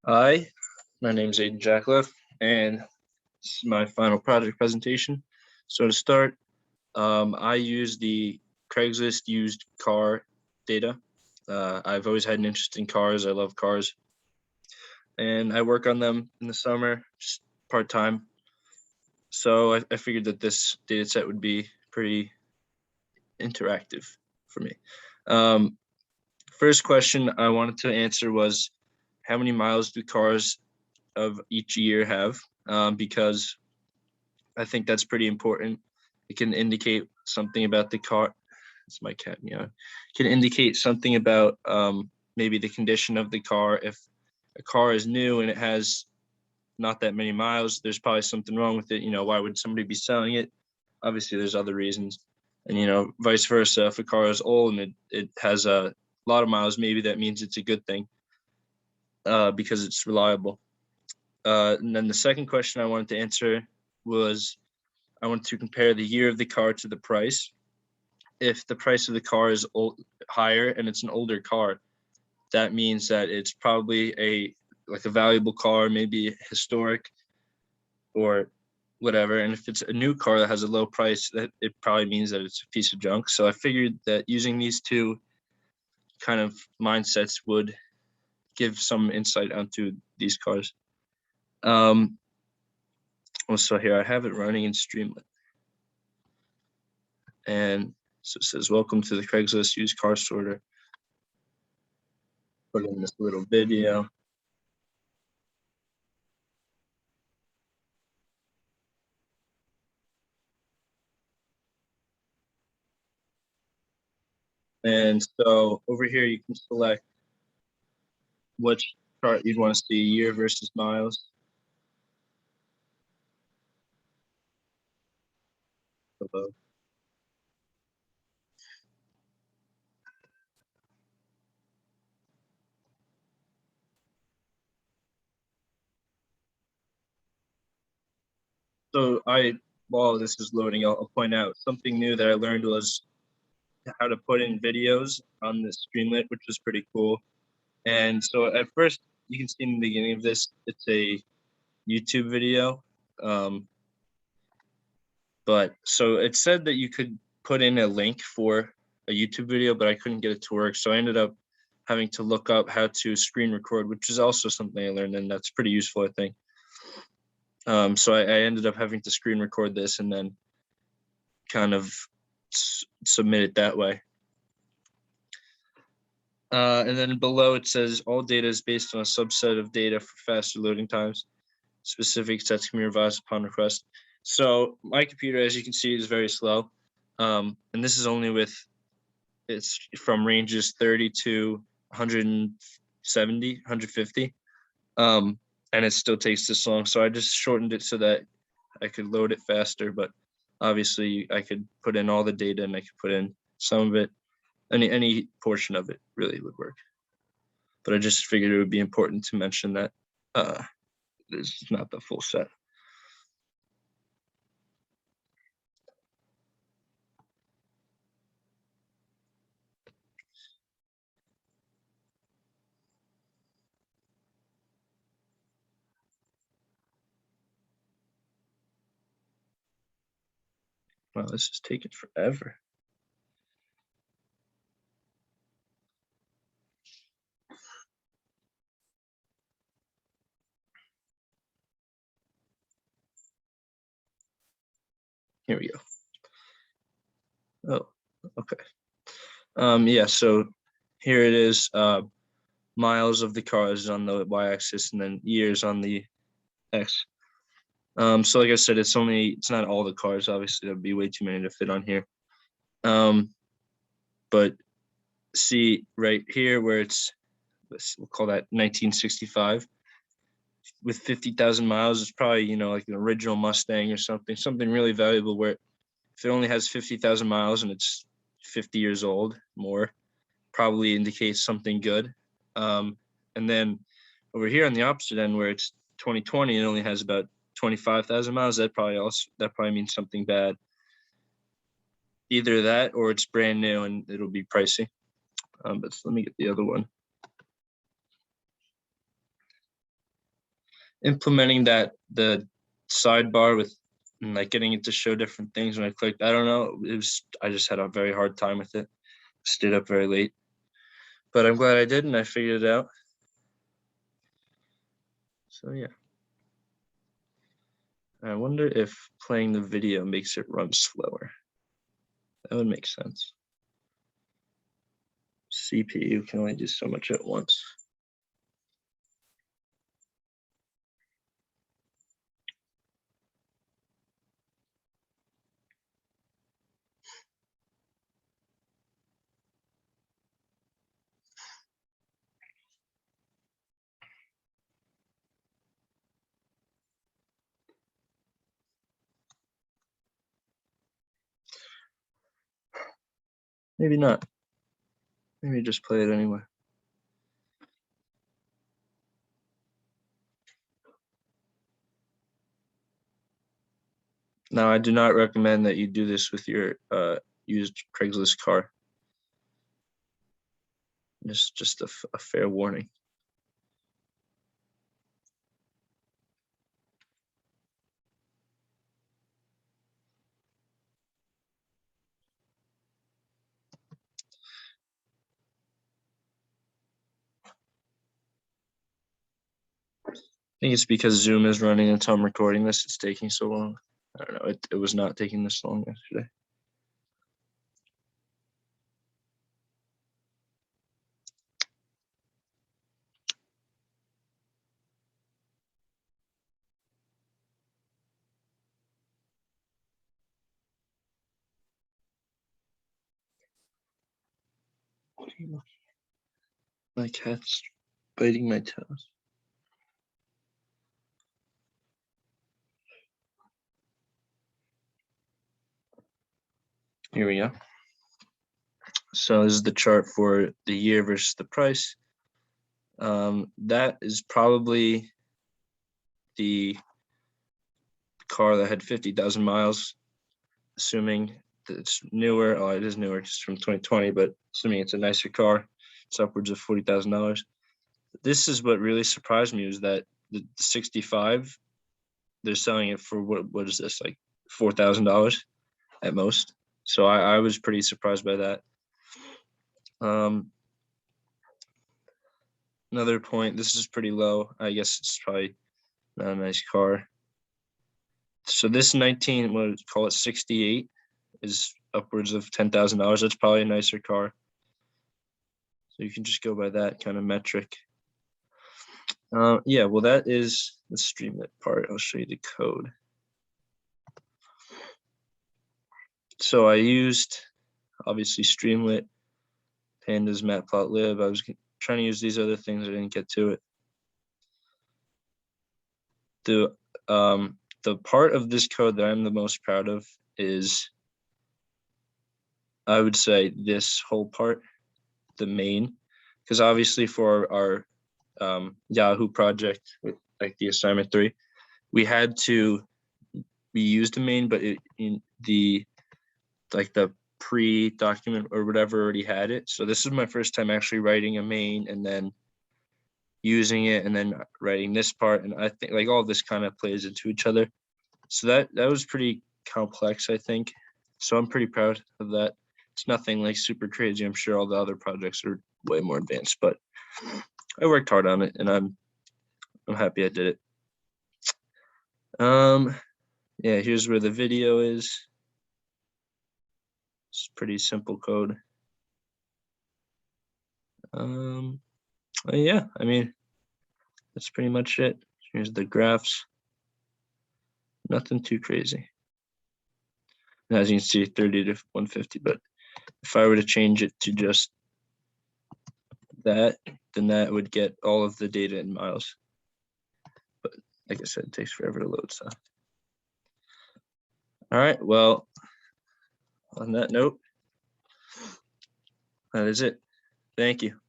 Hi, my name is Aiden Jackliff, and this is my final project presentation. So to start, I use the Craigslist used car data. I've always had an interest in cars. I love cars, and I work on them in the summer, just part-time. So I figured that this data set would be pretty interactive for me. Um, First question I wanted to answer was, how many miles do cars of each year have? Because I think that's pretty important. It can indicate something about the car. It's my cat meowing. It can indicate something about maybe the condition of the car. If a car is new and it has not that many miles, there's probably something wrong with it. Why would somebody be selling it? Obviously, there's other reasons. And, vice versa. If a car is old and it has a lot of miles, maybe that means it's a good thing because it's reliable. And then the second question I wanted to answer was, I want to compare the year of the car to the price. If the price of the car is higher and it's an older car, that means that it's probably a valuable car, maybe historic or whatever. And if it's a new car that has a low price, that it probably means that it's a piece of junk. So I figured that using these two kind of mindsets would give some insight onto these cars. Also here I have it running in Streamlit. And so it says, welcome to the Craigslist used car sorter. Put in this little video. And so over here, you can select which chart you'd want to see, year versus miles. Below. So while this is loading, I'll point out something new that I learned was how to put in videos on the Streamlit, which was pretty cool. And so at first, you can see in the beginning of this, it's a YouTube video. But so it said that you could put in a link for a YouTube video, but I couldn't get it to work. So I ended up having to look up how to screen record, which is also something I learned, and that's pretty useful, I think. So I ended up having to screen record this and then kind of submit it that way. And then below it says all data is based on a subset of data for faster loading times. Specific sets can be revised upon request. So my computer, as you can see, is very slow. And this is only it's from ranges 30 to 170, 150. And it still takes this long. So I just shortened it so that I could load it faster, but obviously I could put in all the data and I could put in some of it. Any portion of it really would work. But I just figured it would be important to mention that this is not the full set. Wow, this is taking forever. Here we go. Oh, okay. Yeah, so here it is. Miles of the cars on the y-axis and then years on the x. So like I said, it's not all the cars. Obviously, that'd be way too many to fit on here. But see right here where we'll call that 1965 with 50,000 miles. It's probably, like an original Mustang or something really valuable, where if it only has 50,000 miles and it's 50 years old, more probably indicates something good. And then over here on the opposite end, where it's 2020, it only has about 25,000 miles. That probably means something bad. Either that or it's brand new and it'll be pricey. But let me get the other one. implementing the sidebar with like getting it to show different things when I clicked. I don't know. I just had a very hard time with it. Stayed up very late, but I'm glad I did, and I figured it out. So yeah. I wonder if playing the video makes it run slower. That would make sense. CPU can only do so much at once. Maybe not. Maybe just play it anyway. Now, I do not recommend that you do this with your used Craigslist car. It's just a fair warning. I think it's because Zoom is running until I'm recording this. It's taking so long. I don't know. It was not taking this long yesterday. What are you looking at? My cat's biting my toes. Here we go. So this is the chart for the year versus the price. That is probably the car that had 50,000 miles, assuming that it's newer. Oh, it is newer, it's from 2020, but assuming it's a nicer car, it's upwards of $40,000. This is what really surprised me, was that the 65, they're selling it for what is this, like $4,000 at most. So I was pretty surprised by that. Another point, this is pretty low. I guess it's probably not a nice car. So this 19, what would call it, 68 is upwards of $10,000. That's probably a nicer car. So you can just go by that kind of metric. Yeah, well, that is the Streamlit part. I'll show you the code. So I used, obviously, Streamlit, Pandas, Matplotlib. I was trying to use these other things. I didn't get to it. The part of this code that I'm the most proud of is, I would say, this whole part, the main, because obviously for our Yahoo project, with like the assignment 3, we had to use the main, but in the pre-document or whatever already had it. So this is my first time actually writing a main and then using it and then writing this part. And I think like all this kind of plays into each other. So that was pretty complex, I think. So I'm pretty proud of that. It's nothing like super crazy. I'm sure all the other projects are way more advanced, but I worked hard on it and I'm happy I did it. Yeah, here's where the video is. It's pretty simple code. Yeah, I mean, that's pretty much it. Here's the graphs. Nothing too crazy. And as you can see, 30 to 150, but if I were to change it to just that, then that would get all of the data in miles. But like I said, it takes forever to load stuff. All right, well, on that note, that is it. Thank you.